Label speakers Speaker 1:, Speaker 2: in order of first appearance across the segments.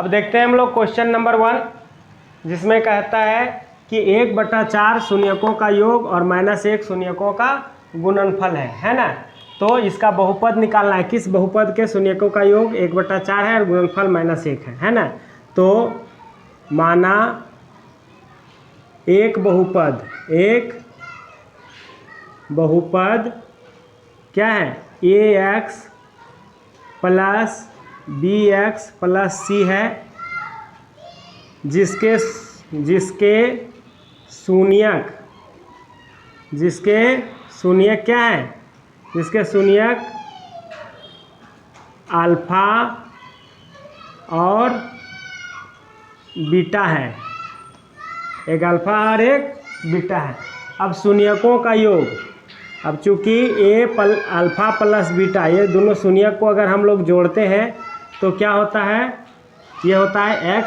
Speaker 1: अब देखते हैं हम लोग क्वेश्चन नंबर 1, जिसमें कहता है कि 1/4 शून्यकों का योग और -1 शून्यकों का गुणनफल है ना। तो इसका बहुपद निकालना है। किस बहुपद के शून्यकों का योग 1/4 है और गुणनफल -1 है ना। तो माना एक बहुपद क्या है, ax + bx + c है, जिसके शून्यक क्या है, जिसके शून्यक अल्फा और बीटा है, एक अल्फा और एक बीटा है। अब शून्यकों का योग, अब चूंकि अल्फा + बीटा ये दोनों शून्यक को अगर हम लोग जोड़ते हैं तो क्या होता है, ये होता है x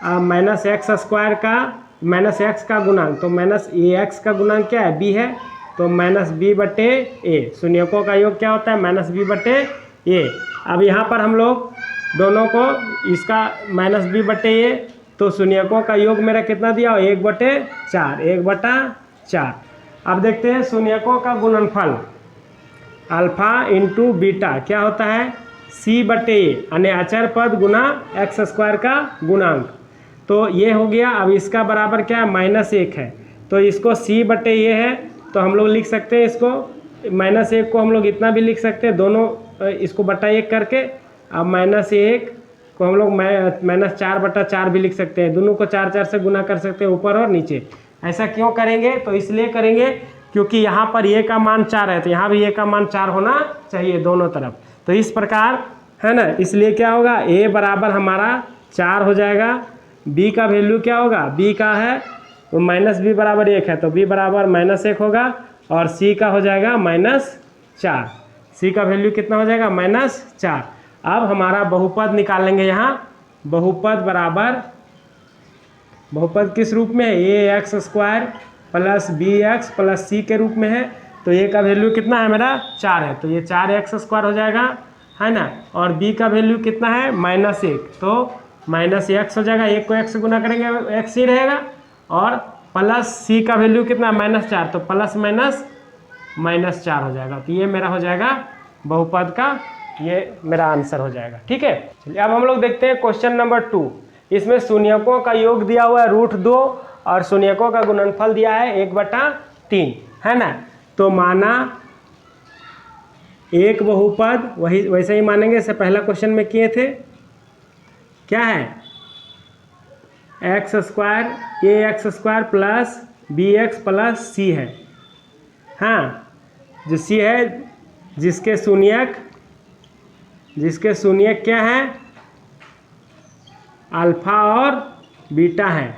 Speaker 1: -x² का -x का गुणांक, तो -ax का गुणांक क्या है, b है, तो -b/a। शून्यकों का योग क्या होता है, -b/a। अब यहाँ पर हम लोग दोनों को इसका -b/a, तो शून्यकों का योग मेरा कितना दिया, 1/4। अब देखते हैं शून्यकों का गुणनफल, अल्फा × बीटा क्या होता है, c/a, यानी अचर पद गुना x² का गुणांक। तो ये हो गया। अब इसका बराबर क्या है, -1 है, तो इसको c/a है, तो हम लोग लिख सकते हैं इसको -1 को हम लोग इतना भी लिख सकते हैं, दोनों इसको /1 करके। अब -1 को हम लोग -4/4 भी लिख सकते हैं, दोनों को 4 से गुना कर सकते हैं, ऊपर और नीचे। ऐसा क्यों करेंगे, तो इसलिए करेंगे क्योंकि यहाँ पर a का मान 4 है, तो यहाँ भी a का मान 4 होना चाहिए दोनों तरफ। तो इस प्रकार है ना, इसलिए क्या होगा, a बराबर हमारा 4 हो जाएगा। b का वैल्यू क्या होगा, b का है तो -b बराबर 1 है, तो b बराबर -1 होगा, और c का हो जाएगा -4। c का वैल्यू कितना हो जाएगा, -4। अब हमारा बहुपद निकालेंगे। यहाँ बहुपद किस रूप में है, ax² + bx + c के रूप में है। तो a का वैल्यू कितना है मेरा, 4 है, तो ये 4x² हो जाएगा, है ना। और b का वैल्यू कितना है, -1, तो -x हो जाएगा, 1 को x से गुना करेंगे x ही रहेगा, और प्लस c का वैल्यू कितना, -4, तो +- हो जाएगा। तो ये मेरा हो जाएगा बहुपद का, ये मेरा आंसर हो जाएगा। ठीक है, चलिए अब हम लोग देखते हैं क्वेश्चन नंबर 2। इसमें शून्यकों का योग दिया हुआ है √2 और शून्यकों का गुणनफल दिया है 1/3, है ना। तो माना एक बहुपद, वही वैसे ही मानेंगे, इससे पहला क्वेश्चन में किए थे, क्या है, ax² + bx + c है, हाँ, जो c है, जिसके शून्यक क्या है, अल्फा और बीटा है,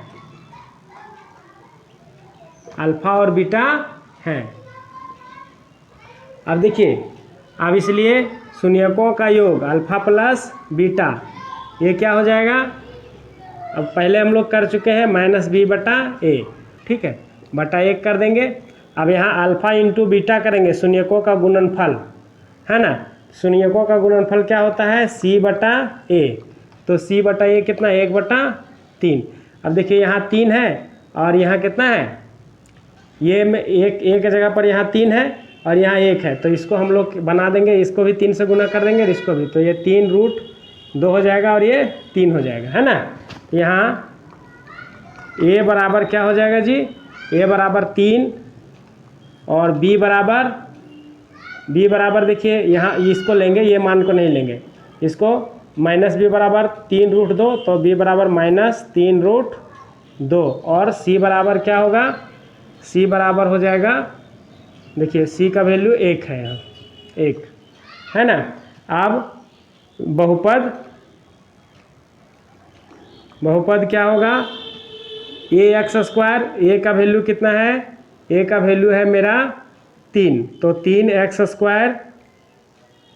Speaker 1: अल्फा और बीटा है। अब देखिए, अब इसलिए शून्यकों का योग अल्फा + बीटा, ये क्या हो जाएगा, अब पहले हम लोग कर चुके हैं -b/a, ठीक है, /1 कर देंगे। अब यहाँ अल्फा × बीटा करेंगे, शून्यकों का गुणनफल, है ना। शून्यकों का गुणनफल क्या होता है, c/a, तो c/a कितना, 1/3। अब देखिए यहाँ 3 है और यहाँ कितना है, ये में एक जगह पर यहाँ 3 है और यहाँ 1 है, तो इसको हम लोग बना देंगे, इसको भी 3 से गुना कर देंगे और इसको भी, तो ये 3√2 हो जाएगा और ये 3 हो जाएगा, है ना। यहाँ a बराबर क्या हो जाएगा जी, a बराबर 3 और b बराबर देखिए यहाँ इसको लेंगे, ये मान को नहीं लेंगे, इसको -b बराबर 3√2, तो b बराबर -3√2, और c बराबर क्या होगा, c बराबर हो जाएगा, देखिए c का वैल्यू 1 है, यहाँ 1, है ना। अब बहुपद क्या होगा, ax², a का वैल्यू कितना है, a का वैल्यू है मेरा 3, तो 3x²,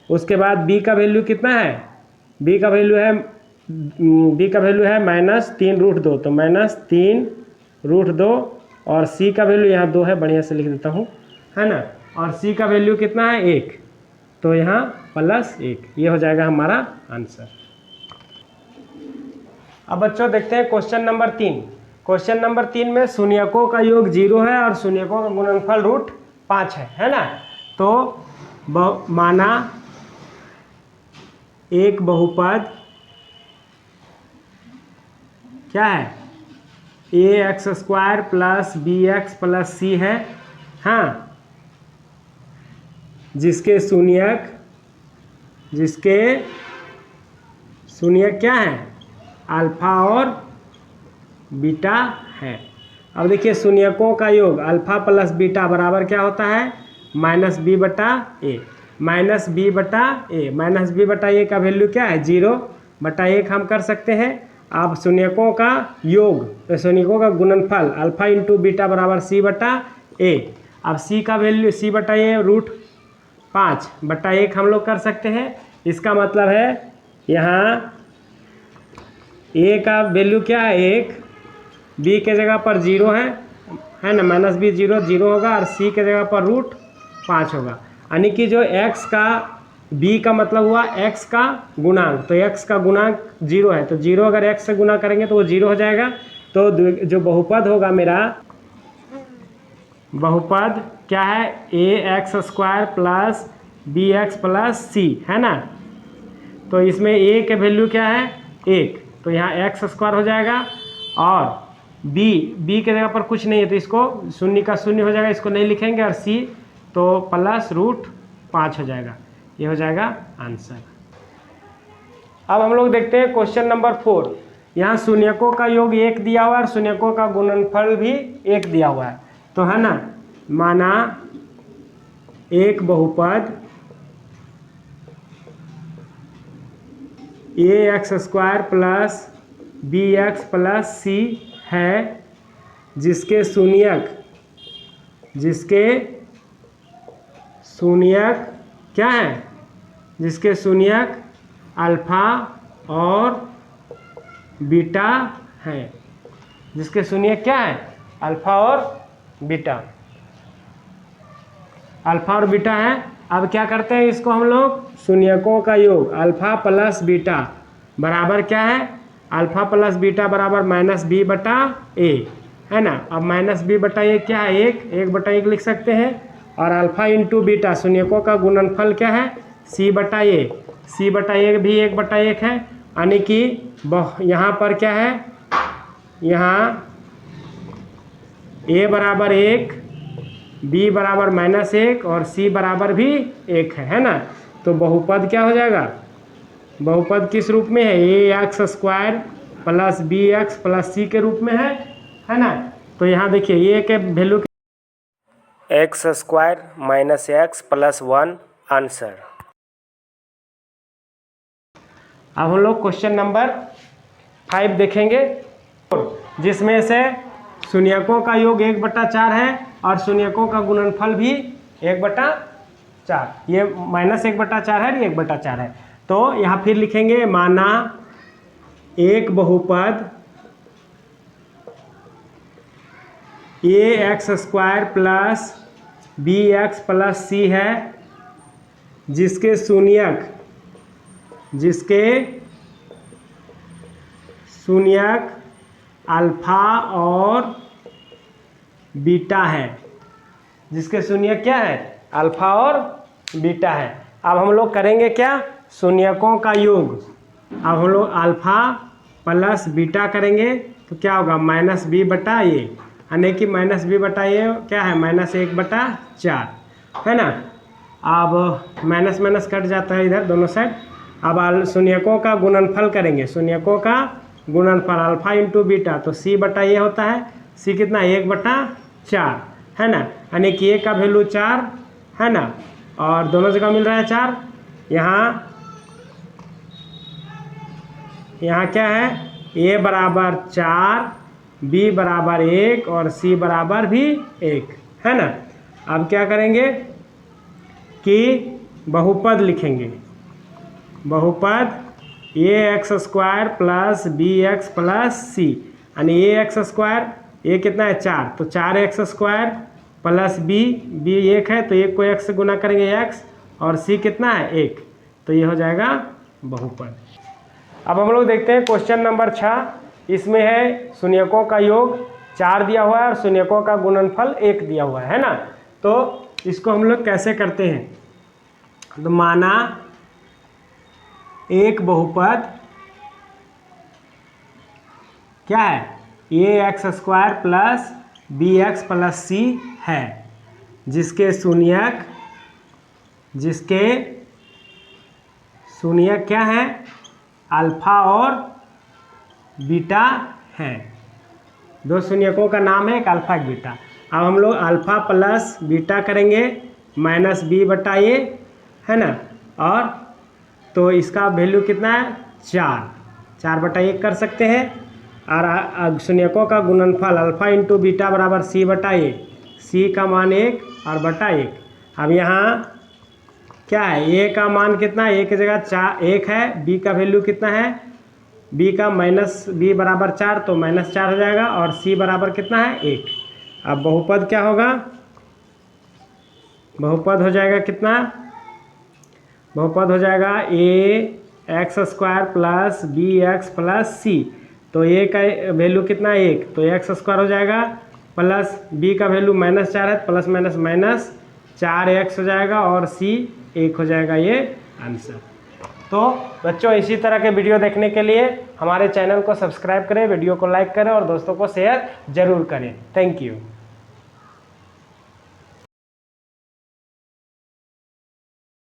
Speaker 1: उसके बाद b का वैल्यू कितना है, b का वैल्यू है -3√2, तो -3√2, और c का वैल्यू यहाँ 2 है, बढ़िया से लिख देता हूँ, है ना। और c का वैल्यू कितना है, 1, तो यहाँ +1, ये हो जाएगा हमारा आंसर। अब बच्चों देखते हैं क्वेश्चन नंबर 3। क्वेश्चन नंबर 3 में शून्यकों का योग 0 है और शून्यकों का गुणनफल √5 है ना। तो माना एक बहुपद क्या है, ax² plus bx plus c है, हाँ, जिसके शून्यक क्या है, अल्फा और बीटा है। अब देखिए शून्यकों का योग अल्फा प्लस बीटा बराबर क्या होता है, -b/a। -b/a का वैल्यू क्या है, 0/1 हम कर सकते हैं। अब शून्यकों का योग, शून्यकों का गुणनफल अल्फा इंटू बीटा बराबर c/a। अब c का वैल्यू c/a √5/1 हम लोग कर सकते हैं। इसका मतलब है यहाँ a का वैल्यू क्या है 1, b के जगह पर 0 है ना, -b 0 होगा और c के जगह पर √5 होगा। यानी कि जो x का b का मतलब हुआ x का गुणांक, तो x का गुणांक 0 है, तो 0 अगर x से गुना करेंगे तो वो 0 हो जाएगा। तो जो बहुपद होगा मेरा, बहुपद क्या है, ax² plus bx plus c है ना। तो इसमें a के वैल्यू क्या है 1, तो यहाँ x² हो जाएगा और b के जगह पर कुछ नहीं है तो इसको शून्य का शून्य हो जाएगा, इसको नहीं लिखेंगे, और c तो प्लस √5 हो जाएगा। ये हो जाएगा आंसर। अब हम लोग देखते हैं क्वेश्चन नंबर 4। यहाँ शून्यकों का योग 1 दिया हुआ है और शून्यकों का गुणनफल भी 1 दिया हुआ है, तो है ना। माना एक बहुपद ax² plus bx plus c है, जिसके शून्यक क्या है, जिसके शून्यक अल्फा और बीटा है, जिसके शून्यक क्या है, अल्फा और बीटा है। अब क्या करते हैं, इसको हम लोग शून्यकों का योग अल्फा प्लस बीटा बराबर क्या है, अल्फा प्लस बीटा बराबर -b/a है ना। अब -b/a क्या है, 1/1 लिख सकते हैं, और अल्फा इंटू बीटा शून्यकों का गुणनफल क्या है, c/a भी 1/1 है। यानी कि यहाँ पर क्या है, यहाँ a बराबर 1, b बराबर -1 और c बराबर भी 1 है ना। तो बहुपद क्या हो जाएगा, बहुपद किस रूप में है, ax² plus bx plus c के रूप में है ना। तो यहाँ देखिए a के value x² - x plus 1 answer. अब हम लोग क्वेश्चन नंबर 5 देखेंगे, जिसमें से शून्यकों का योग 1/4 है और शून्यकों का गुणनफल भी 1/4, ये -1/4 है, ये 1/4 है। तो यहाँ फिर लिखेंगे, माना एक बहुपद ax² plus bx plus c है, जिसके शून्यक अल्फा और बीटा है, जिसके शून्यक क्या है, अल्फा और बीटा है। अब हम लोग करेंगे क्या, शून्यकों का योग। अब हम लोग अल्फा प्लस बीटा करेंगे तो क्या होगा, -b/a, यानी कि -b/a क्या है, -1/4 है ना। अब माइनस कट जाता है इधर दोनों साइड। अब शून्यकों का गुणनफल करेंगे, शून्यकों का गुणनफल अल्फा इंटू बीटा, तो c/a होता है, c कितना, 1/4 है ना। यानी कि a का वैल्यू 4 है ना, और दोनों जगह मिल रहा है 4। यहाँ क्या है, a बराबर 4, b बराबर 1 और c बराबर भी 1 है ना। अब क्या करेंगे कि बहुपद लिखेंगे, बहुपद ax² plus bx plus c, यानी ax², a कितना है 4, तो 4x² प्लस b 1 है, तो 1 को x से गुना करेंगे x, और c कितना है 1, तो ये हो जाएगा बहुपद। अब हम लोग देखते हैं क्वेश्चन नंबर 6। इसमें है शून्यकों का योग 4 दिया हुआ है और शून्यकों का गुणनफल 1 दिया हुआ है ना। तो इसको हम लोग कैसे करते हैं, तो माना एक बहुपद क्या है, ax square plus bx plus c है, जिसके शून्यक क्या है, अल्फा और बीटा है। दो शून्यकों का नाम है, एक अल्फा एक बीटा। अब हम लोग अल्फा प्लस बीटा करेंगे माइनस बी बटा ए, है ना। और तो इसका वैल्यू कितना है, 4 बटा 1 कर सकते हैं। और शून्यकों का गुणनफल अल्फा इंटू बीटा बराबर सी बटा ए, सी का मान 1 और बटा 1। अब यहाँ क्या है, ए का मान कितना है, ए की जगह 1 है, बी का वैल्यू कितना है, बी का माइनस बी बराबर 4, तो -4 हो जाएगा, और सी बराबर कितना है, 1। अब बहुपद क्या होगा, बहुपद हो जाएगा कितना, बहुपद हो जाएगा ax square plus bx plus c। तो a का वैल्यू कितना है, 1, तो x स्क्वायर हो जाएगा, प्लस b का वैल्यू -4 है, प्लस माइनस 4x हो जाएगा, और c 1 हो जाएगा, ये आंसर। तो बच्चों इसी तरह के वीडियो देखने के लिए हमारे चैनल को सब्सक्राइब करें, वीडियो को लाइक करें और दोस्तों को शेयर जरूर करें। Thank you.